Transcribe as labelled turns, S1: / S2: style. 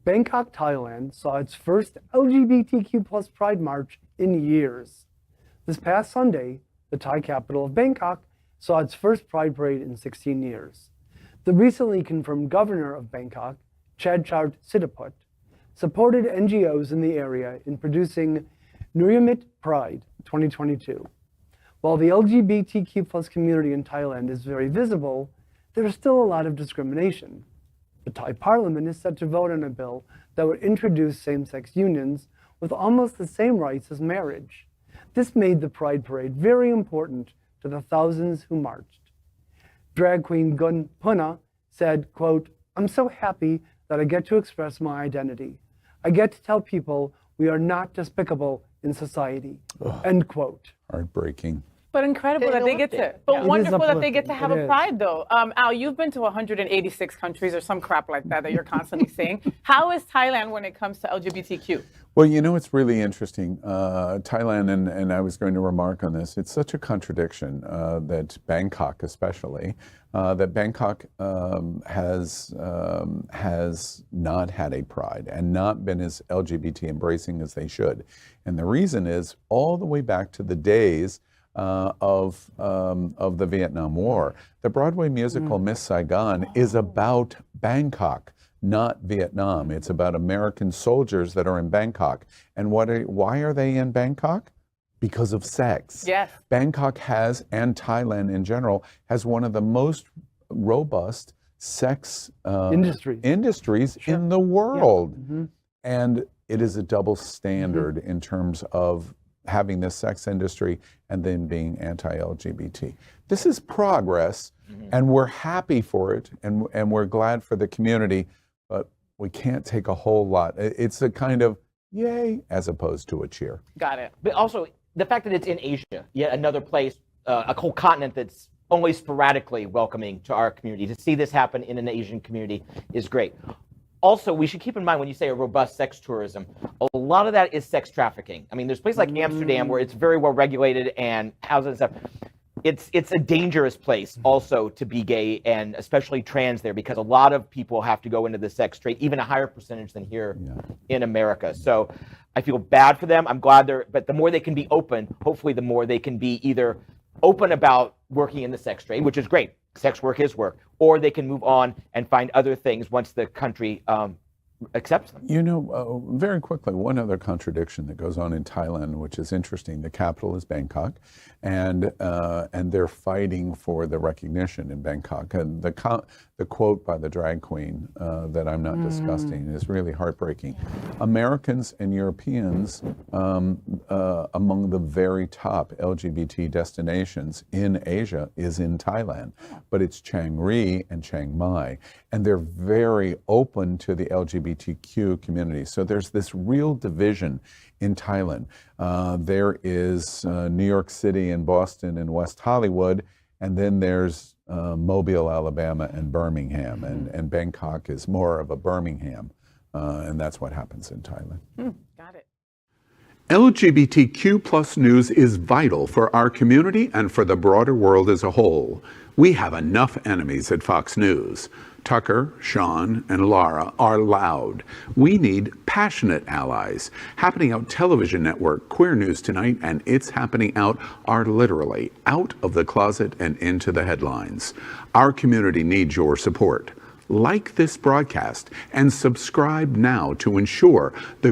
S1: Bangkok, Thailand saw its first LGBTQ plus Pride March in years. This past Sunday, the Thai capital of Bangkok saw its first Pride Parade in 16 years. The recently confirmed Governor of Bangkok, Chadchart Sittiput, supported NGOs in the area in producing Naruemit Pride 2022. While the LGBTQ plus community in Thailand is very visible, there is still a lot of discrimination. The Thai parliament is set to vote on a bill that would introduce same-sex unions with almost the same rights as marriage. This made the Pride Parade very important to the thousands who marched. Drag queen Gun Punna said, quote, "I'm so happy that I get to express my identity. I get to tell people we are not despicable in society," end quote.
S2: Heartbreaking.
S3: But incredible that they get to, but wonderful that they get to have a pride though. Al, you've been to 186 countries or some crap like that you're constantly saying. How is Thailand when it comes to LGBTQ?
S2: Well, you know, it's really interesting. Thailand, and I was going to remark on this, it's such a contradiction that Bangkok especially, that Bangkok has not had a pride and not been as LGBT embracing as they should. And the reason is all the way back to the days of the Vietnam War. The Broadway musical Miss Saigon is about Bangkok, not Vietnam. It's about American soldiers that are in Bangkok. And why are they in Bangkok? Because of sex.
S3: Yes.
S2: Bangkok has, and Thailand in general, has one of the most robust sex industries
S1: Sure.
S2: in the world.
S1: Yeah.
S2: And it is a double standard in terms of having this sex industry and then being anti-LGBT. This is progress, and we're happy for it, and we're glad for the community, but we can't take a whole lot. It's a kind of yay as opposed to a cheer.
S3: Got it.
S4: But also, the fact that it's in Asia, yet another place, a whole continent that's only sporadically welcoming to our community, to see this happen in an Asian community is great. Also, we should keep in mind when you say a robust sex tourism, a lot of that is sex trafficking. I mean, there's places like Amsterdam where it's very well regulated and houses and stuff. It's a dangerous place also to be gay and especially trans there, because a lot of people have to go into the sex trade, even a higher percentage than here in America. So I feel bad for them. I'm glad but the more they can be open, hopefully the more they can be either open about working in the sex trade, which is great. Sex work is work, or they can move on and find other things once the country accepts them.
S2: You know, very quickly, one other contradiction that goes on in Thailand, which is interesting. The capital is Bangkok, and they're fighting for the recognition in Bangkok. And the quote by the drag queen that I'm not discussing is really heartbreaking. Americans and Europeans among the very top LGBT destinations in Asia is in Thailand, but it's Chiang Rai and Chiang Mai, and they're very open to the LGBTQ community. So there's this real division in Thailand. There is New York City and Boston and West Hollywood, and then there's Mobile, Alabama, and Birmingham, and Bangkok is more of a Birmingham, and that's what happens in Thailand.
S3: Got it.
S5: LGBTQ plus news is vital for our community and for the broader world as a whole. We have enough enemies at Fox News. Tucker, Sean, and Laura are loud. We need passionate allies. Happening Out Television Network, Queer News Tonight, and It's Happening Out are literally out of the closet and into the headlines. Our community needs your support. Like this broadcast and subscribe now to ensure the